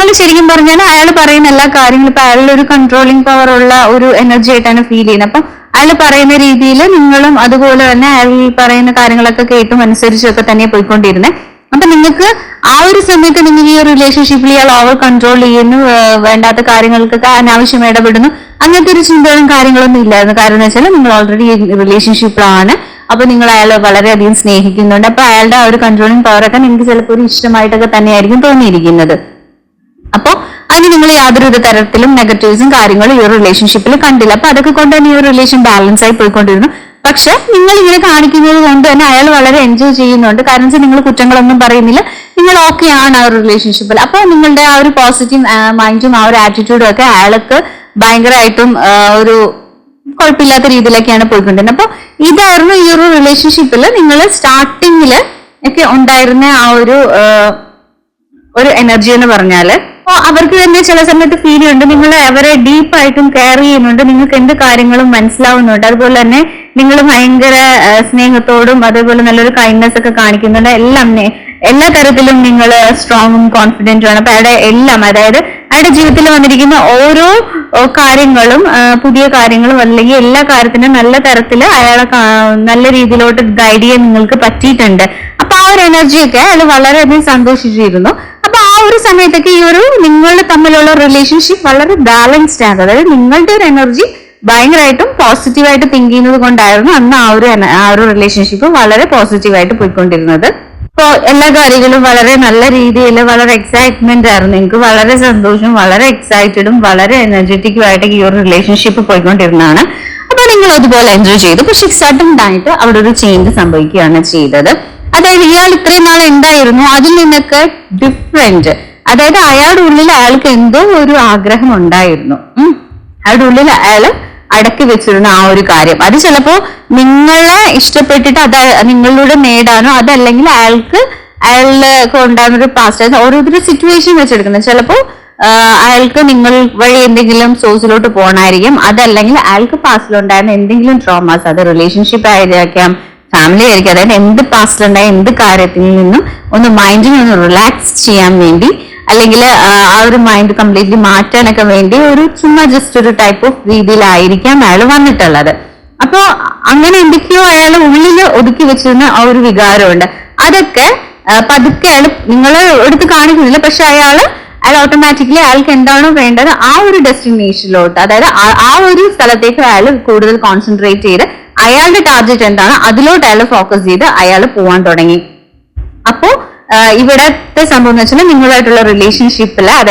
നിങ്ങൾ ശരിക്കും പറഞ്ഞാൽ അയാൾ പറയുന്ന എല്ലാ കാര്യങ്ങളും ഇപ്പൊ അയാളുടെ ഒരു കൺട്രോളിങ് പവർ ഉള്ള ഒരു എനർജി ആയിട്ടാണ് ഫീൽ ചെയ്യുന്നത്. അപ്പൊ അയാൾ പറയുന്ന രീതിയിൽ നിങ്ങളും അതുപോലെ തന്നെ അയാൾ പറയുന്ന കാര്യങ്ങളൊക്കെ കേട്ടും അനുസരിച്ചൊക്കെ തന്നെ പോയിക്കൊണ്ടിരുന്നത്. അപ്പൊ നിങ്ങൾക്ക് ആ ഒരു സമയത്ത് നിങ്ങൾ ഈ റിലേഷൻഷിപ്പിൽ ഇയാൾ ഓവർ കൺട്രോൾ ചെയ്യുന്നു, വേണ്ടാത്ത കാര്യങ്ങൾക്കൊക്കെ അനാവശ്യം ഇടപെടുന്നു, അങ്ങനത്തെ ഒരു ചിന്തകളും കാര്യങ്ങളൊന്നും ഇല്ലായിരുന്നു. കാരണം എന്ന് വെച്ചാൽ നിങ്ങൾ ഓൾറെഡി റിലേഷൻഷിപ്പിലാണ്. അപ്പൊ നിങ്ങൾ അയാളെ വളരെയധികം സ്നേഹിക്കുന്നുണ്ട്. അപ്പൊ അയാളുടെ ആ ഒരു കൺട്രോളിങ് പവറൊക്കെ നിങ്ങൾക്ക് ചിലപ്പോൾ ഒരു ഇഷ്ടമായിട്ടൊക്കെ തന്നെയായിരിക്കും തോന്നിയിരിക്കുന്നത്. അപ്പൊ അതിന് നിങ്ങൾ യാതൊരു തരത്തിലും നെഗറ്റീവ്സും കാര്യങ്ങളും ഈ ഒരു റിലേഷൻഷിപ്പിൽ കണ്ടില്ല. അപ്പൊ അതൊക്കെ കൊണ്ട് തന്നെ ഈ ഒരു റിലേഷൻ ബാലൻസ് ആയി പോയിക്കൊണ്ടിരുന്നു. പക്ഷെ നിങ്ങൾ ഇങ്ങനെ കാണിക്കുന്നത് കൊണ്ട് തന്നെ അയാൾ വളരെ എൻജോയ് ചെയ്യുന്നുണ്ട്. കാരണം വെച്ചാൽ നിങ്ങൾ കുറ്റങ്ങളൊന്നും പറയുന്നില്ല, നിങ്ങൾ ഓക്കെ ആണ് ആ ഒരു റിലേഷൻഷിപ്പിൽ. അപ്പൊ നിങ്ങളുടെ ആ ഒരു പോസിറ്റീവ് മൈൻഡും ആ ഒരു ആറ്റിറ്റ്യൂഡും ഒക്കെ അയാൾക്ക് ഭയങ്കരമായിട്ടും ഒരു കുഴപ്പമില്ലാത്ത രീതിയിലൊക്കെയാണ് പോയിക്കൊണ്ടിരുന്നത്. അപ്പൊ ഇതായിരുന്നു ഈ ഒരു റിലേഷൻഷിപ്പിൽ നിങ്ങൾ സ്റ്റാർട്ടിങ്ങില് ഒക്കെ ഉണ്ടായിരുന്ന ആ ഒരു എനർജി എന്ന് പറഞ്ഞാല്. അപ്പൊ അവർക്ക് തന്നെ ചില സമയത്ത് ഫീൽ ചെയ്യുന്നുണ്ട്, നിങ്ങൾ അവരെ ഡീപ്പായിട്ടും കെയർ ചെയ്യുന്നുണ്ട്, നിങ്ങൾക്ക് എന്ത് കാര്യങ്ങളും മനസ്സിലാവുന്നുണ്ട്, അതുപോലെ തന്നെ നിങ്ങൾ ഭയങ്കര സ്നേഹത്തോടും അതേപോലെ നല്ലൊരു കൈൻഡ്നെസ് ഒക്കെ കാണിക്കുന്നുണ്ട്. എല്ലാ തരത്തിലും നിങ്ങൾ സ്ട്രോങ്ങും കോൺഫിഡന്റും ആണ്. അപ്പൊ അയാളുടെ എല്ലാം, അതായത് അയാളുടെ ജീവിതത്തിൽ വന്നിരിക്കുന്ന ഓരോ കാര്യങ്ങളും പുതിയ കാര്യങ്ങളും അല്ലെങ്കിൽ എല്ലാ കാര്യത്തിനും നല്ല തരത്തിൽ അയാളെ നല്ല രീതിയിലോട്ട് ഗൈഡ് ചെയ്യാൻ നിങ്ങൾക്ക് പറ്റിയിട്ടുണ്ട്. അപ്പൊ ആ ഒരു എനർജിയൊക്കെ അയാൾ വളരെയധികം സന്തോഷിച്ചിരുന്നു. അപ്പൊ ആ ഒരു സമയത്തൊക്കെ ഈ ഒരു നിങ്ങൾ തമ്മിലുള്ള റിലേഷൻഷിപ്പ് വളരെ ബാലൻസ്ഡ് ആണ്. അതായത് നിങ്ങളുടെ ഒരു എനർജി ഭയങ്കരമായിട്ടും പോസിറ്റീവായിട്ട് തിങ്ക് ചെയ്യുന്നത് കൊണ്ടായിരുന്നു അന്ന് ആ ഒരു റിലേഷൻഷിപ്പ് വളരെ പോസിറ്റീവായിട്ട് പോയിക്കൊണ്ടിരുന്നത്. അപ്പോ എല്ലാ കാര്യങ്ങളും വളരെ നല്ല രീതിയിൽ വളരെ എക്സൈറ്റ്മെന്റ് ആയിരുന്നു. എനിക്ക് വളരെ സന്തോഷവും വളരെ എക്സൈറ്റഡും വളരെ എനർജറ്റിക്കും ആയിട്ട് ഈ ഒരു റിലേഷൻഷിപ്പ് പോയിക്കൊണ്ടിരുന്നതാണ്. അപ്പൊ നിങ്ങൾ അതുപോലെ എൻജോയ് ചെയ്തു. പക്ഷെ സഡൻ ആയിട്ട് അവിടെ ഒരു ചേഞ്ച് സംഭവിക്കുകയാണ് ചെയ്തത്. അതായത് ഇയാൾ ഇത്രയും നാൾ ഉണ്ടായിരുന്നു, അതിൽ നിന്നൊക്കെ ഡിഫറെന്റ്. അതായത് അയാളുടെ ഉള്ളിൽ അയാൾക്ക് എന്തോ ഒരു ആഗ്രഹം ഉണ്ടായിരുന്നു. അയാളുടെ ഉള്ളിൽ അയാൾ അടക്കി വെച്ചിരുന്ന ആ ഒരു കാര്യം, അത് ചിലപ്പോ നിങ്ങളെ ഇഷ്ടപ്പെട്ടിട്ട് അത് നിങ്ങളിലൂടെ നേടാനോ അതല്ലെങ്കിൽ അയാൾക്ക് ഉണ്ടാകുന്ന ഒരു പാസ്റ്റ് ഓരോരുത്തരുടെ സിറ്റുവേഷൻ വെച്ചെടുക്കുന്നത്. ചിലപ്പോ അയാൾക്ക് നിങ്ങൾ വഴി എന്തെങ്കിലും സോഴ്സിലോട്ട് പോകണമായിരിക്കും, അതല്ലെങ്കിൽ അയാൾക്ക് പാസ്റ്റിലുണ്ടായിരുന്ന എന്തെങ്കിലും ട്രോമാസ്, അത് റിലേഷൻഷിപ്പ് ആയിരിക്കാം, ഫാമിലി ആയിരിക്കും. അതായത് എന്ത് പാസ്റ്റിലുണ്ടായ എന്ത് കാര്യത്തിൽ നിന്നും ഒന്ന് മൈൻഡിനെ ഒന്ന് റിലാക്സ് ചെയ്യാൻ വേണ്ടി അല്ലെങ്കിൽ ആ ഒരു മൈൻഡ് കംപ്ലീറ്റ്ലി മാറ്റാനൊക്കെ വേണ്ടി ഒരു ചുമ്മാ ജസ്റ്റ് ഒരു ടൈപ്പ് ഓഫ് രീതിയിലായിരിക്കാം അയാൾ വന്നിട്ടുള്ളത്. അപ്പോ അങ്ങനെ എന്തൊക്കെയോ അയാൾ ഉള്ളിൽ ഒതുക്കി വെച്ചിരുന്ന ആ ഒരു വികാരമുണ്ട്. അതൊക്കെ പതുക്കെ അയാൾ നിങ്ങൾ എടുത്ത് കാണിക്കുന്നില്ല, പക്ഷെ അയാൾ ഓട്ടോമാറ്റിക്കലി അയാൾക്ക് എന്താണോ വേണ്ടത് ആ ഒരു ഡെസ്റ്റിനേഷനിലോട്ട്, അതായത് ആ ഒരു സ്ഥലത്തേക്ക് അയാൾ കൂടുതൽ കോൺസെൻട്രേറ്റ് ചെയ്ത് അയാളുടെ ടാർഗറ്റ് എന്താണ് അതിലോട്ട് അയാൾ ഫോക്കസ് ചെയ്ത് അയാൾ പോവാൻ തുടങ്ങി. അപ്പോ ഇവിടത്തെ സംഭവം എന്ന് വെച്ചാൽ നിങ്ങളായിട്ടുള്ള റിലേഷൻഷിപ്പില്